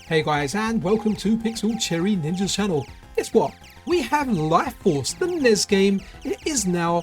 Hey guys, and welcome to Pixel Cherry Ninja's channel. Guess what? We have Life Force, the NES game. It is now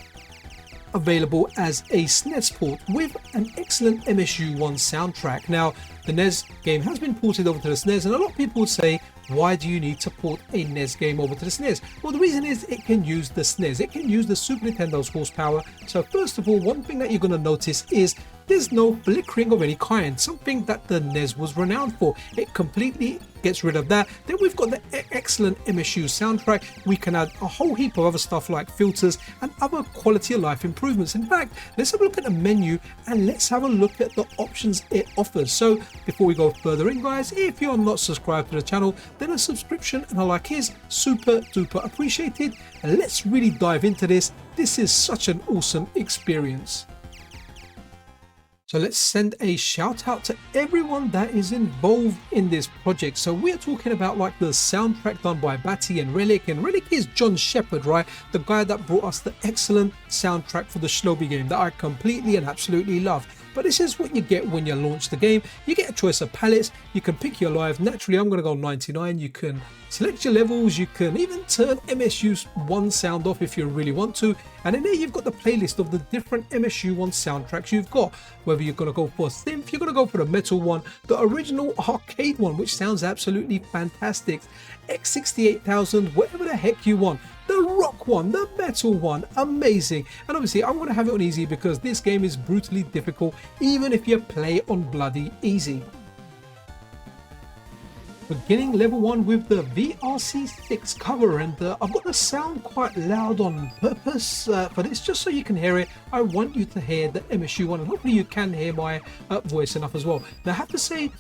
available as a SNES port with an excellent MSU-1 soundtrack. Now, the NES game has been ported over to the SNES, and a lot of people would say, why do you need to port a NES game over to the SNES? Well, the reason is it can use the SNES. It can use the Super Nintendo's horsepower. So first of all, one thing that you're going to notice is there's no flickering of any kind, something that the NES was renowned for. It completely gets rid of that. Then we've got the excellent MSU soundtrack. We can add a whole heap of other stuff like filters and other quality of life improvements. In fact, let's have a look at the menu and let's have a look at the options it offers. So before we go further in, guys, if you're not subscribed to the channel, then a subscription and a like is super duper appreciated. And let's really dive into this. This is such an awesome experience. So let's send a shout out to everyone that is involved in this project. So we're talking about like the soundtrack done by Batty and Relic is John Shepherd, right? The guy that brought us the excellent soundtrack for the Shinobi game that I completely and absolutely love. But this is what you get when you launch the game. You get a choice of palettes. You can pick your live. Naturally, I'm going to go 99. You can select your levels. You can even turn MSU-1 sound off if you really want to. And in there, you've got the playlist of the different MSU-1 soundtracks you've got. Whether you're going to go for synth, you're going to go for the metal one, the original arcade one, which sounds absolutely fantastic, X68000, whatever the heck you want. The rock one, the metal one, amazing. And obviously I'm going to have it on easy because this game is brutally difficult even if you play on bloody easy. Beginning level 1 with the VRC6 cover, and I've got the sound quite loud on purpose for this, just so you can hear it. I want you to hear the MSU1, and hopefully you can hear my voice enough as well. Now I have to say,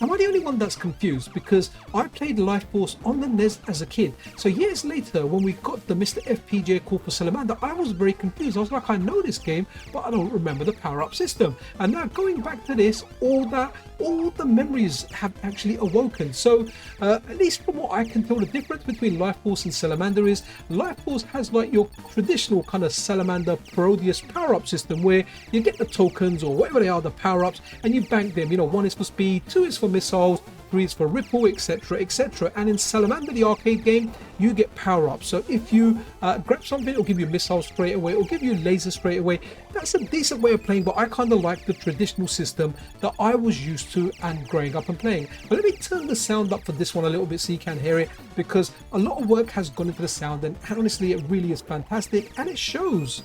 am I the only one that's confused? Because I played Life Force on the NES as a kid. So years later, when we got the MiSTer FPGA call for Salamander, I was very confused. I was like, I know this game, but I don't remember the power-up system. And now going back to this, all the memories have actually awoken. So at least from what I can tell, the difference between Life Force and Salamander is Life Force has like your traditional kind of Salamander Parodius power-up system where you get the tokens or whatever they are, the power-ups, and you bank them. You know, 1 is for speed, 2 is for missiles, 3 is for ripple, etc, etc. And in Salamander, the arcade game, you get power-ups. So if you grab something, it'll give you missiles straight away, it'll give you lasers straight away. That's a decent way of playing, but I kind of like the traditional system that I was used to and growing up and playing. But let me turn the sound up for this one a little bit so you can hear it, because a lot of work has gone into the sound, and honestly it really is fantastic and it shows.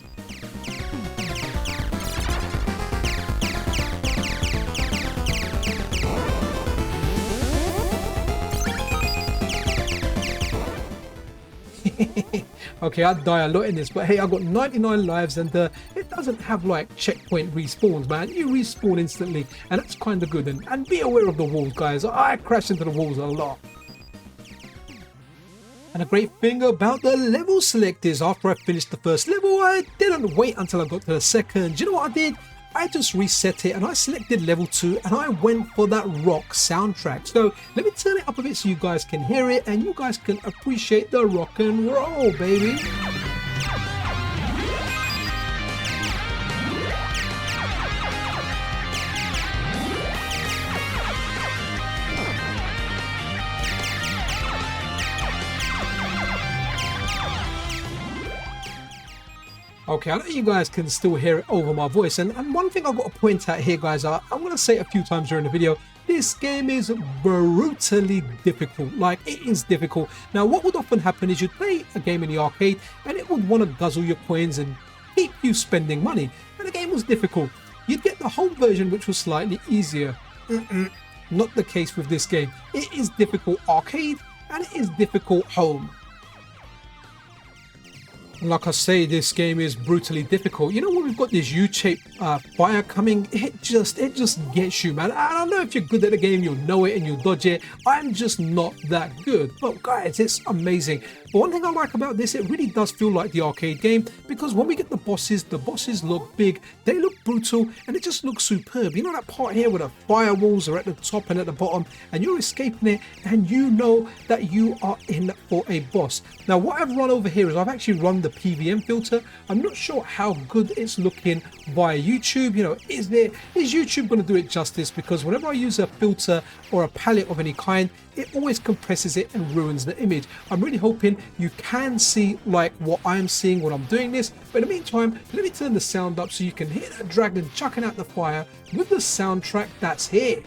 Okay, I die a lot in this, but hey, I got 99 lives, and it doesn't have like checkpoint respawns, man. You respawn instantly, and that's kind of good. And be aware of the walls, guys. I crash into the walls a lot. And a great thing about the level select is after I finished the first level, I didn't wait until I got to the second. You know what I did? I just reset it and I selected level 2 and I went for that rock soundtrack. So let me turn it up a bit so you guys can hear it and you guys can appreciate the rock and roll, baby. Okay, I know you guys can still hear it over my voice, and one thing I've got to point out here, guys, I'm going to say it a few times during the video, this game is brutally difficult. Like, it is difficult. Now, what would often happen is you'd play a game in the arcade, and it would want to guzzle your coins and keep you spending money, and the game was difficult. You'd get the home version, which was slightly easier. Not the case with this game. It is difficult arcade, and it is difficult home. Like I say, this game is brutally difficult. You know, when we've got this U-shaped fire coming, it just gets you, man. I don't know if you're good at the game, you'll know it and you'll dodge it. I'm just not that good. But guys, it's amazing. But one thing I like about this, it really does feel like the arcade game, because when we get the bosses look big, they look brutal, and it just looks superb. You know that part here where the firewalls are at the top and at the bottom, and you're escaping it, and you know that you are in for a boss. Now what I've run over here is I've actually run the PVM filter. I'm not sure how good it's looking via YouTube. You know, is YouTube going to do it justice? Because whenever I use a filter or a palette of any kind, it always compresses it and ruins the image. I'm really hoping you can see like what I'm seeing when I'm doing this. But in the meantime, let me turn the sound up so you can hear that dragon chucking out the fire with the soundtrack that's here.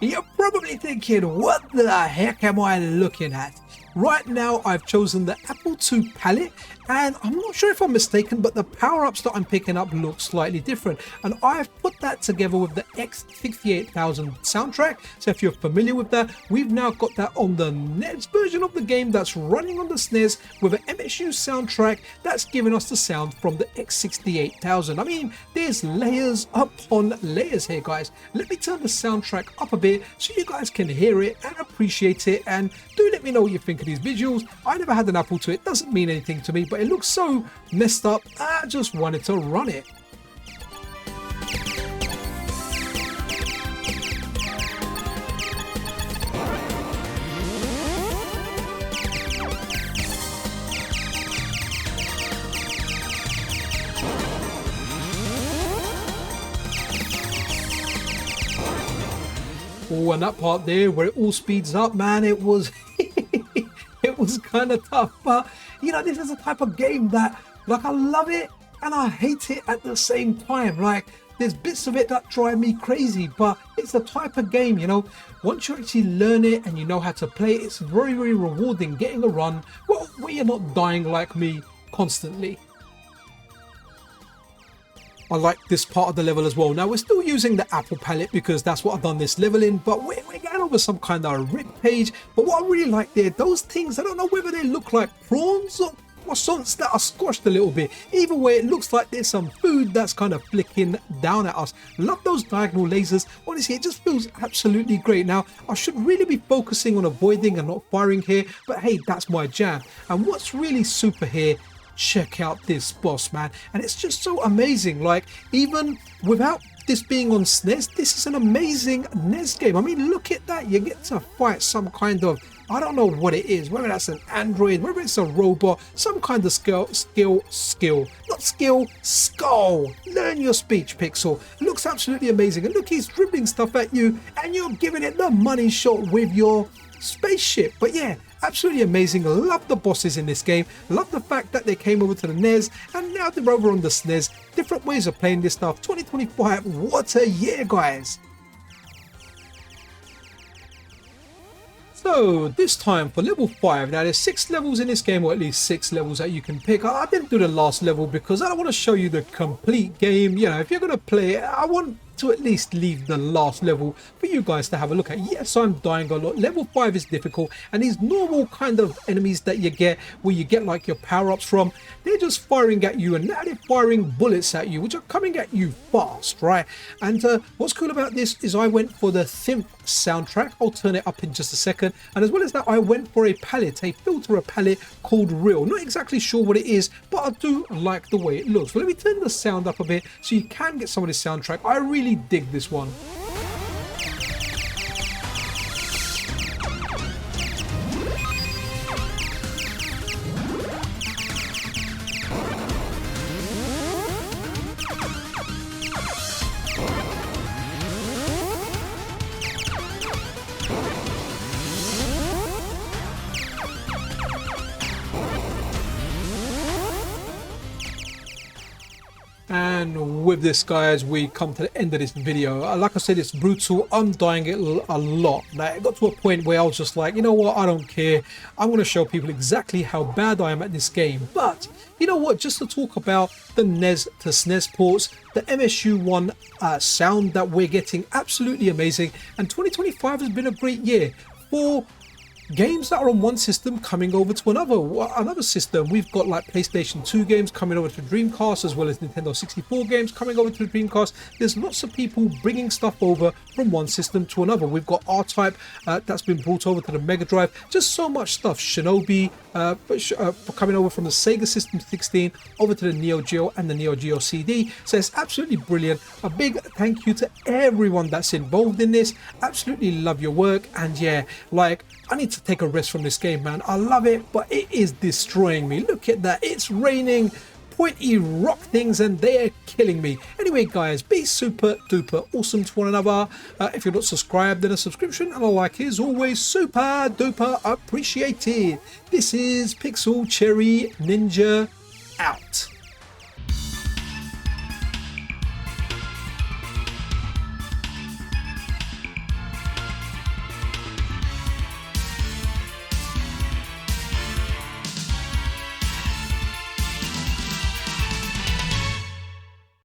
You're probably thinking, what the heck am I looking at? Right now I've chosen the Apple II palette, and I'm not sure if I'm mistaken, but the power-ups that I'm picking up look slightly different, and I've put that together with the X68000 soundtrack. So if you're familiar with that, we've now got that on the NES version of the game that's running on the SNES with an MSU soundtrack that's giving us the sound from the X68000. I mean, there's layers upon layers here, guys. Let me turn the soundtrack up a bit so you guys can hear it and appreciate it, and do let me know what you think of these visuals. I never had an Apple II, it doesn't mean anything to me, but it looks so messed up, I just wanted to run it. Oh, and that part there where it all speeds up, man, it was it was kind of tough. But you know, this is a type of game that, like, I love it and I hate it at the same time. Like, there's bits of it that drive me crazy, but it's the type of game, you know, once you actually learn it and you know how to play it, it's very, very rewarding getting a run where you're not dying like me constantly. I like this part of the level as well. Now we're still using the Apple palette because that's what I've done this level in, but we're going over some kind of rip page. But what I really like there, those things, I don't know whether they look like prawns or croissants that are squashed a little bit. Either way, it looks like there's some food that's kind of flicking down at us. Love those diagonal lasers. Honestly, it just feels absolutely great. Now, I should really be focusing on avoiding and not firing here, but hey, that's my jam. And what's really super here, check out this boss, man, and it's just so amazing. Like, even without this being on SNES, this is an amazing NES game. I mean, look at that. You get to fight some kind of, I don't know what it is, whether that's an android, whether it's a robot, some kind of skull. Learn your speech, Pixel. It looks absolutely amazing, and look, he's dribbling stuff at you and you're giving it the money shot with your spaceship. But yeah, absolutely amazing. Love the bosses in this game. Love the fact that they came over to the NES and now they're over on the SNES. Different ways of playing this stuff. 2025, what a year, guys. So this time for level 5. Now there's 6 levels in this game, or at least 6 levels that you can pick. I didn't do the last level because I don't want to show you the complete game. You know, if you're going to play it, I want to at least leave the last level for you guys to have a look at. Yes, I'm dying a lot. Level 5 is difficult, and these normal kind of enemies that you get, where you get like your power-ups from, they're just firing at you, and now they're firing bullets at you, which are coming at you fast, right? And what's cool about this is I went for the synth soundtrack. I'll turn it up in just a second. And as well as that, I went for a palette, a filter palette called Real. Not exactly sure what it is, but I do like the way it looks. So let me turn the sound up a bit so you can get some of this soundtrack. I really dig this one. And with this, guys, we come to the end of this video. Like I said, it's brutal. I'm dying it a lot. Like, it got to a point where I was just like, you know what, I don't care. I'm going to show people exactly how bad I am at this game. But you know what, just to talk about the NES to SNES ports, the MSU-1 sound that we're getting, absolutely amazing. And 2025 has been a great year for games that are on one system coming over to another system. We've got like PlayStation 2 games coming over to Dreamcast, as well as Nintendo 64 games coming over to the Dreamcast. There's lots of people bringing stuff over from one system to another. We've got R-Type that's been brought over to the Mega Drive. Just so much stuff. Shinobi coming over from the Sega System 16 over to the Neo Geo and the Neo Geo CD. So it's absolutely brilliant. A big thank you to everyone that's involved in this. Absolutely love your work. And yeah, like, I need to take a rest from this game, man. I love it, but it is destroying me. Look at that. It's raining pointy rock things and they're killing me. Anyway, guys, be super duper awesome to one another. If you're not subscribed, then a subscription and a like is always super duper appreciated. This is Pixel Cherry Ninja out.